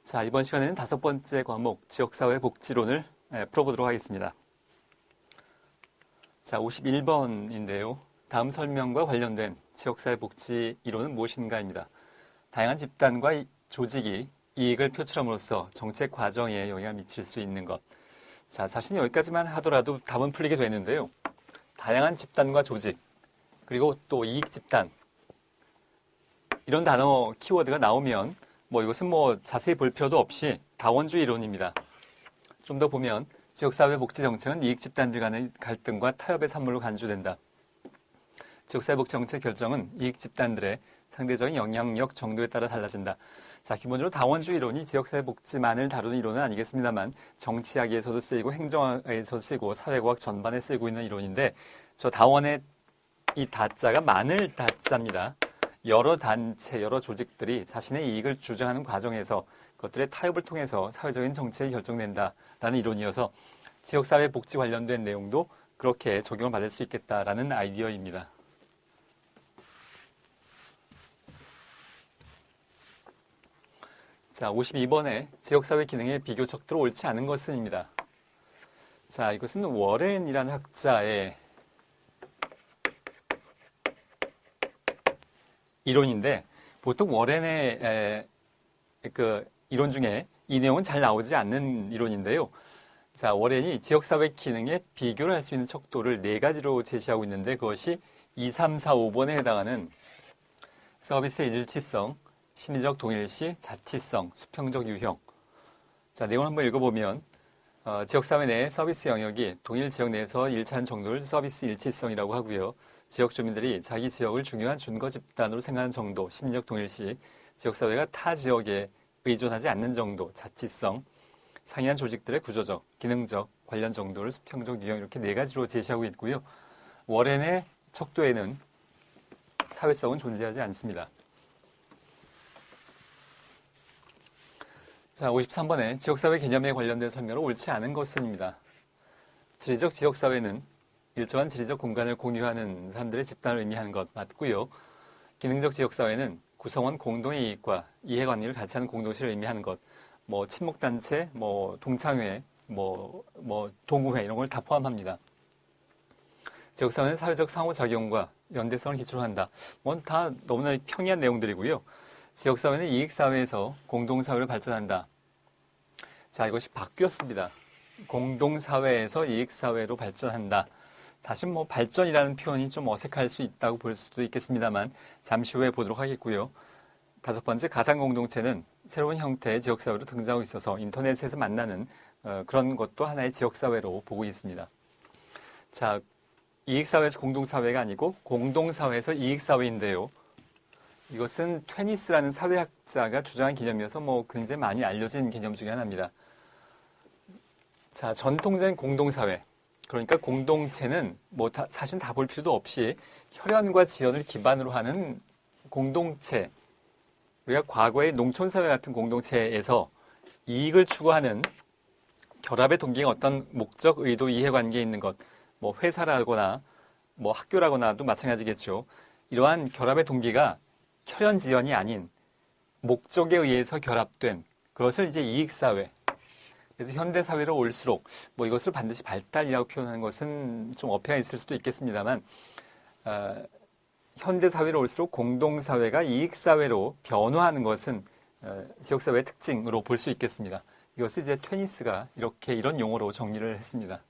자, 이번 시간에는 5번째 과목 지역사회 복지론을 풀어보도록 하겠습니다. 자, 51번인데요. 다음 설명과 관련된 지역사회 복지 이론은 무엇인가입니다. 다양한 집단과 조직이 이익을 표출함으로써 정책 과정에 영향을 미칠 수 있는 것. 자, 사실 여기까지만 하더라도 답은 풀리게 되는데요. 다양한 집단과 조직, 그리고 또 이익 집단, 이런 단어 키워드가 나오면 이것은 자세히 볼 필요도 없이 다원주의 이론입니다. 좀 더 보면 지역사회 복지 정책은 이익 집단들 간의 갈등과 타협의 산물로 간주된다. 지역사회 복지 정책 결정은 이익 집단들의 상대적인 영향력 정도에 따라 달라진다. 자, 기본적으로 다원주의 이론이 지역사회 복지만을 다루는 이론은 아니겠습니다만 정치학에서도 쓰이고 행정학에서도 쓰이고 사회과학 전반에 쓰이고 있는 이론인데 저 다원의 이 다자가 많을 다자입니다. 여러 단체, 여러 조직들이 자신의 이익을 주장하는 과정에서 그것들의 타협을 통해서 사회적인 정책이 결정된다라는 이론이어서 지역사회 복지 관련된 내용도 그렇게 적용을 받을 수 있겠다라는 아이디어입니다. 자, 52번에 지역사회 기능에 비교적으로 옳지 않은 것은입니다. 자, 이것은 워렌이라는 학자의 이론인데 보통 워렌의 이론 중에 이 내용은 잘 나오지 않는 이론인데요. 자, 워렌이 지역사회 기능에 비교를 할 수 있는 척도를 4가지로 제시하고 있는데 그것이 2, 3, 4, 5번에 해당하는 서비스의 일치성, 심리적 동일시, 자치성, 수평적 유형. 자, 내용을 한번 읽어보면 지역사회 내의 서비스 영역이 동일 지역 내에서 일치하는 정도를 서비스 일치성이라고 하고요. 지역 주민들이 자기 지역을 중요한 준거 집단으로 생각하는 정도, 심리적 동일시, 지역사회가 타 지역에 의존하지 않는 정도, 자치성, 상이한 조직들의 구조적, 기능적, 관련 정도를 수평적 유형 이렇게 4가지로 제시하고 있고요. 워렌의 척도에는 사회성은 존재하지 않습니다. 자, 53번에 지역사회 개념에 관련된 설명으로 옳지 않은 것은입니다. 지리적 지역사회는 일정한 지리적 공간을 공유하는 사람들의 집단을 의미하는 것 맞고요. 기능적 지역사회는 구성원 공동의 이익과 이해관계를 같이 하는 공동체를 의미하는 것, 친목단체, 동창회, 동호회 이런 걸 다 포함합니다. 지역사회는 사회적 상호작용과 연대성을 기초로 한다. 다 너무나 평이한 내용들이고요. 지역사회는 이익사회에서 공동사회를 발전한다. 자, 이것이 바뀌었습니다. 공동사회에서 이익사회로 발전한다. 사실 발전이라는 표현이 좀 어색할 수 있다고 볼 수도 있겠습니다만 잠시 후에 보도록 하겠고요. 5번째, 가상공동체는 새로운 형태의 지역사회로 등장하고 있어서 인터넷에서 만나는 그런 것도 하나의 지역사회로 보고 있습니다. 자, 이익사회에서 공동사회가 아니고 공동사회에서 이익사회인데요. 이것은 테니스라는 사회학자가 주장한 개념이어서 굉장히 많이 알려진 개념 중에 하나입니다. 자, 전통적인 공동사회. 그러니까 공동체는 사실 다 볼 필요도 없이 혈연과 지연을 기반으로 하는 공동체. 우리가 과거의 농촌사회 같은 공동체에서 이익을 추구하는 결합의 동기가 어떤 목적, 의도, 이해관계에 있는 것, 회사라거나 학교라거나도 마찬가지겠죠. 이러한 결합의 동기가 혈연 지연이 아닌 목적에 의해서 결합된 그것을 이제 이익사회. 그래서 현대사회로 올수록 이것을 반드시 발달이라고 표현하는 것은 좀 어폐가 있을 수도 있겠습니다만 현대사회로 올수록 공동사회가 이익사회로 변화하는 것은 지역사회의 특징으로 볼 수 있겠습니다. 이것을 이제 테니스가 이런 용어로 정리를 했습니다.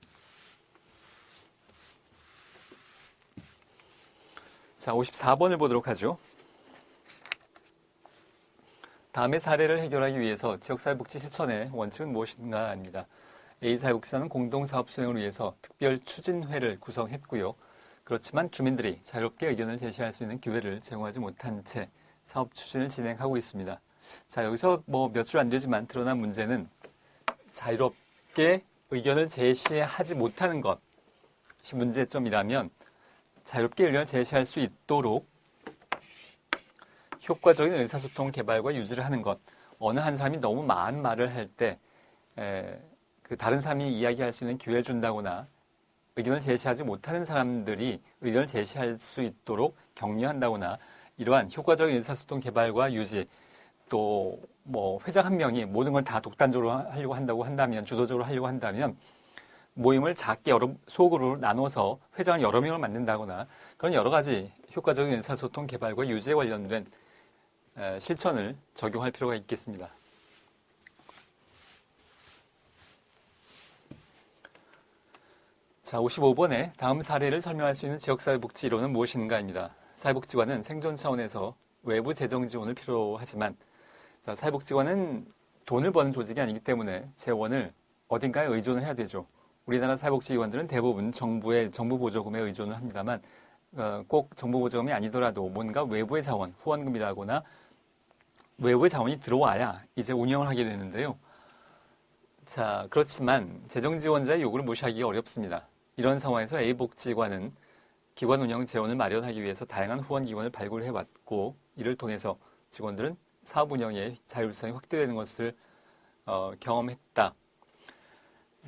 자, 54번을 보도록 하죠. 다음의 사례를 해결하기 위해서 지역사회복지 실천의 원칙은 무엇인가 합니다. A사회복지사는 공동사업 수행을 위해서 특별 추진회를 구성했고요. 그렇지만 주민들이 자유롭게 의견을 제시할 수 있는 기회를 제공하지 못한 채 사업 추진을 진행하고 있습니다. 자, 여기서 몇 줄 안 되지만 드러난 문제는 자유롭게 의견을 제시하지 못하는 것이 문제점이라면 자유롭게 의견을 제시할 수 있도록 효과적인 의사소통 개발과 유지를 하는 것. 어느 한 사람이 너무 많은 말을 할 때 다른 사람이 이야기할 수 있는 기회를 준다거나 의견을 제시하지 못하는 사람들이 의견을 제시할 수 있도록 격려한다거나 이러한 효과적인 의사소통 개발과 유지 또 뭐 회장 한 명이 모든 걸 다 독단적으로 하려고 한다고 한다면, 주도적으로 하려고 한다면 모임을 작게 여러 소그룹으로 나눠서 회장을 여러 명을 만든다거나 그런 여러 가지 효과적인 의사소통 개발과 유지에 관련된 실천을 적용할 필요가 있겠습니다. 자, 55번에 다음 사례를 설명할 수 있는 지역사회복지 이론은 무엇인가입니다. 사회복지관은 생존 차원에서 외부 재정 지원을 필요로 하지만 자, 사회복지관은 돈을 버는 조직이 아니기 때문에 재원을 어딘가에 의존을 해야 되죠. 우리나라 사회복지기관들은 대부분 정부의 정부 보조금에 의존을 합니다만 꼭 정부 보조금이 아니더라도 뭔가 외부의 자원, 후원금이라거나 외부의 자원이 들어와야 이제 운영을 하게 되는데요. 자, 그렇지만 재정 지원자의 요구를 무시하기가 어렵습니다. 이런 상황에서 A복지관은 기관 운영 재원을 마련하기 위해서 다양한 후원 기관을 발굴해왔고 이를 통해서 직원들은 사업 운영의 자율성이 확대되는 것을 경험했다.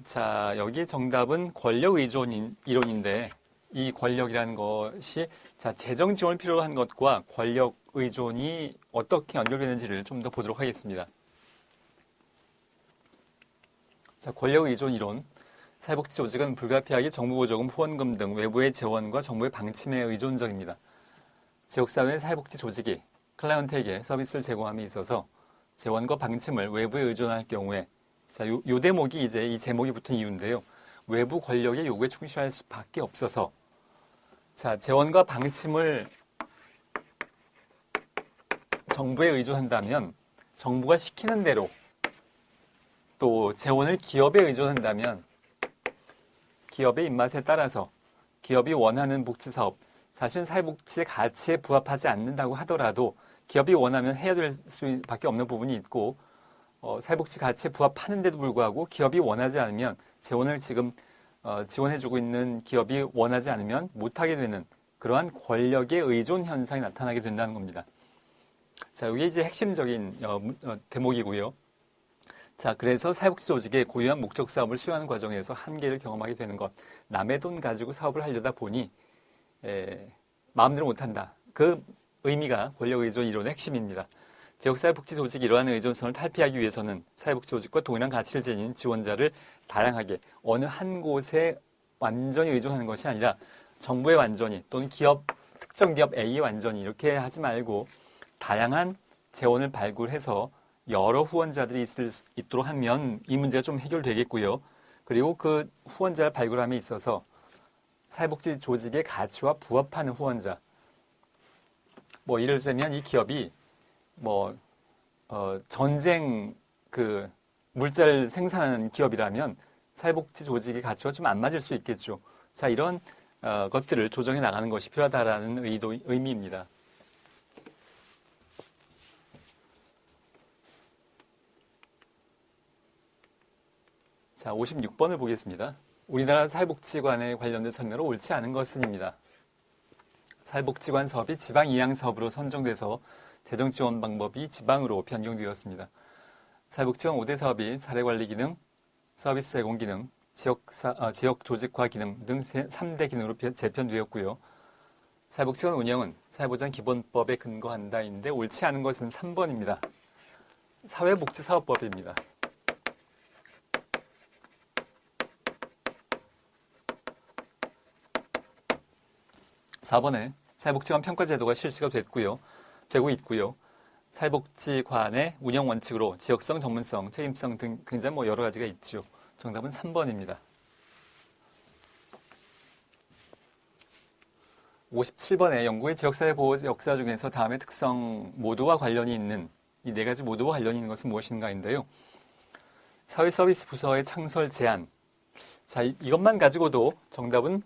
자, 여기에 정답은 권력 의존 이론인데 이 권력이라는 것이 자, 재정 지원을 필요로 한 것과 권력 의존이 어떻게 연결되는지를 좀 더 보도록 하겠습니다. 자, 권력 의존 이론. 사회복지 조직은 불가피하게 정부 보조금, 후원금 등 외부의 재원과 정부의 방침에 의존적입니다. 지역사회의 사회복지 조직이 클라이언트에게 서비스를 제공함에 있어서 재원과 방침을 외부에 의존할 경우에 자, 요 대목이 이제 이 제목이 붙은 이유인데요. 외부 권력의 요구에 충실할 수밖에 없어서 자, 재원과 방침을 정부에 의존한다면 정부가 시키는 대로 또 재원을 기업에 의존한다면 기업의 입맛에 따라서 기업이 원하는 복지사업, 사실 사회복지의 가치에 부합하지 않는다고 하더라도 기업이 원하면 해야 될 수밖에 없는 부분이 있고 사회복지 가치에 부합하는데도 불구하고 기업이 원하지 않으면 재원을 지금 지원해주고 있는 기업이 원하지 않으면 못하게 되는 그러한 권력의 의존 현상이 나타나게 된다는 겁니다. 자, 이게 이제 핵심적인 대목이고요. 자, 그래서 사회복지 조직의 고유한 목적 사업을 수행하는 과정에서 한계를 경험하게 되는 것. 남의 돈 가지고 사업을 하려다 보니 마음대로 못한다. 그 의미가 권력 의존 이론의 핵심입니다. 지역사회복지 조직이 이러한 의존성을 탈피하기 위해서는 사회복지 조직과 동일한 가치를 지닌 지원자를 다양하게 어느 한 곳에 완전히 의존하는 것이 아니라 정부에 완전히 또는 특정 기업 A에 완전히 이렇게 하지 말고 다양한 재원을 발굴해서 여러 후원자들이 있도록 하면 이 문제가 좀 해결되겠고요. 그리고 그 후원자를 발굴함에 있어서 사회복지 조직의 가치와 부합하는 후원자. 뭐 예를 들면 이 기업이 전쟁 물자를 생산하는 기업이라면 사회복지 조직의 가치와 좀 안 맞을 수 있겠죠. 자, 이런 것들을 조정해 나가는 것이 필요하다라는 의미입니다. 자, 56번을 보겠습니다. 우리나라 사회복지관에 관련된 설명으로 옳지 않은 것은입니다. 사회복지관 사업이 지방 이양 사업으로 선정돼서 재정 지원 방법이 지방으로 변경되었습니다. 사회복지관 5대 사업이 사례관리 기능, 서비스 제공 기능, 지역 조직화 기능 등 3대 기능으로 재편되었고요. 사회복지관 운영은 사회보장 기본법에 근거한다인데 옳지 않은 것은 3번입니다. 사회복지사업법입니다. 4번에 사회복지관 평가제도가 실시가 되고 있고요. 사회복지관의 운영 원칙으로 지역성, 전문성, 책임성 등 굉장히 여러 가지가 있죠. 정답은 3번입니다. 57번에 영국의 지역사회 보호 역사 중에서 다음의 특성 모두와 관련이 있는 이 네 가지 모두와 관련이 있는 것은 무엇인가인데요. 사회서비스 부서의 창설 제한. 자, 이것만 가지고도 정답은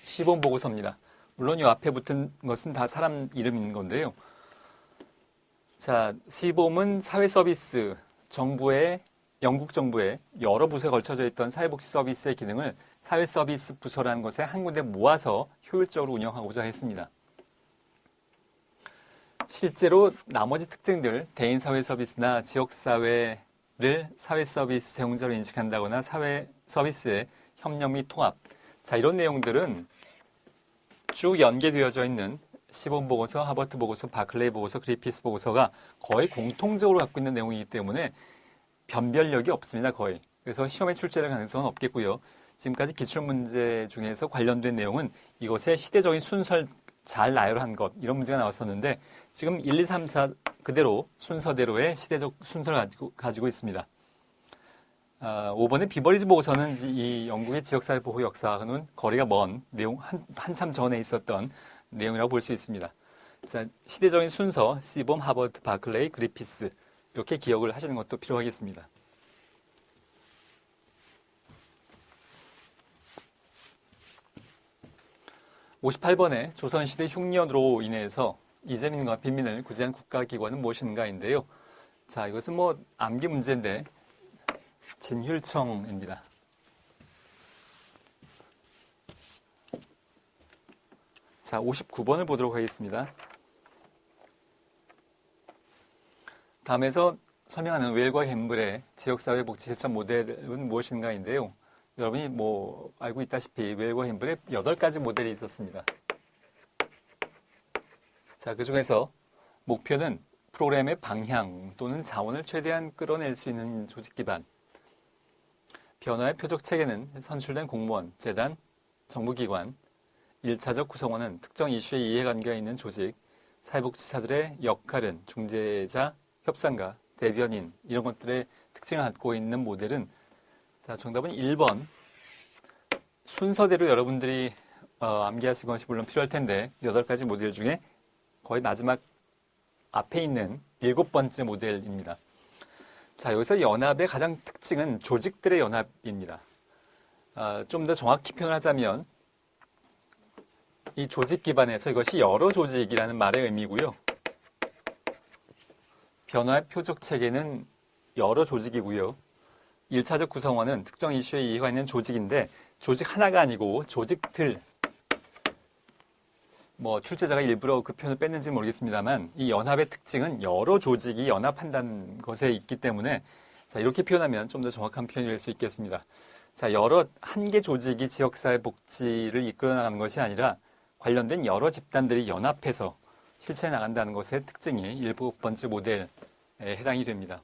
시범 보고서입니다. 물론 이 앞에 붙은 것은 다 사람 이름인 건데요. 자, 시범은 사회서비스 영국 정부의 여러 부서에 걸쳐져 있던 사회복지 서비스의 기능을 사회서비스 부서라는 것에 한 군데 모아서 효율적으로 운영하고자 했습니다. 실제로 나머지 특징들, 대인 사회서비스나 지역사회를 사회서비스 제공자로 인식한다거나 사회서비스의 협력 및 통합. 자, 이런 내용들은 쭉 연계되어져 있는 시본 보고서, 하버트 보고서, 바클레이 보고서, 그리피스 보고서가 거의 공통적으로 갖고 있는 내용이기 때문에 변별력이 없습니다, 거의. 그래서 시험에 출제될 가능성은 없겠고요. 지금까지 기출문제 중에서 관련된 내용은 이것의 시대적인 순서를 잘 나열한 것, 이런 문제가 나왔었는데 지금 1, 2, 3, 4 그대로 순서대로의 시대적 순서를 가지고 있습니다. 5번의 비버리지 보고서는 이 영국의 지역사회 보호 역사와는 거리가 먼 내용, 한참 전에 있었던 내용이라고 볼 수 있습니다. 자, 시대적인 순서, 시본, 하버트, 바클레이, 그리피스 이렇게 기억을 하시는 것도 필요하겠습니다. 58번에 조선시대 흉년으로 인해서 이재민과 빈민을 구제한 국가기관은 무엇인가인데요. 자, 이것은 암기 문제인데 진휼청입니다. 자, 59번을 보도록 하겠습니다. 다음에서 설명하는 웰과 갬블의 지역사회 복지 실천 모델은 무엇인가인데요. 여러분이 알고 있다시피 웰과 갬블의 8가지 모델이 있었습니다. 자, 그 중에서 목표는 프로그램의 방향 또는 자원을 최대한 끌어낼 수 있는 조직 기반, 변화의 표적 체계는 선출된 공무원, 재단, 정부기관, 1차적 구성원은 특정 이슈에 이해관계가 있는 조직, 사회복지사들의 역할은 중재자, 협상가, 대변인 이런 것들의 특징을 갖고 있는 모델은 자, 정답은 1번. 순서대로 여러분들이 암기하시는 것이 물론 필요할 텐데 8가지 모델 중에 거의 마지막 앞에 있는 7번째 모델입니다. 자, 여기서 연합의 가장 특징은 조직들의 연합입니다. 좀 더 정확히 표현하자면 이 조직 기반에서 이것이 여러 조직이라는 말의 의미고요. 변화의 표적 체계는 여러 조직이고요. 1차적 구성원은 특정 이슈에 이해가 있는 조직인데 조직 하나가 아니고 조직들, 출제자가 일부러 그 표현을 뺐는지 모르겠습니다만 이 연합의 특징은 여러 조직이 연합한다는 것에 있기 때문에 자, 이렇게 표현하면 좀 더 정확한 표현이 될 수 있겠습니다. 자, 한 개 조직이 지역사회 복지를 이끌어 나가는 것이 아니라 관련된 여러 집단들이 연합해서 실천해 나간다는 것의 특징이 7번째 모델에 해당이 됩니다.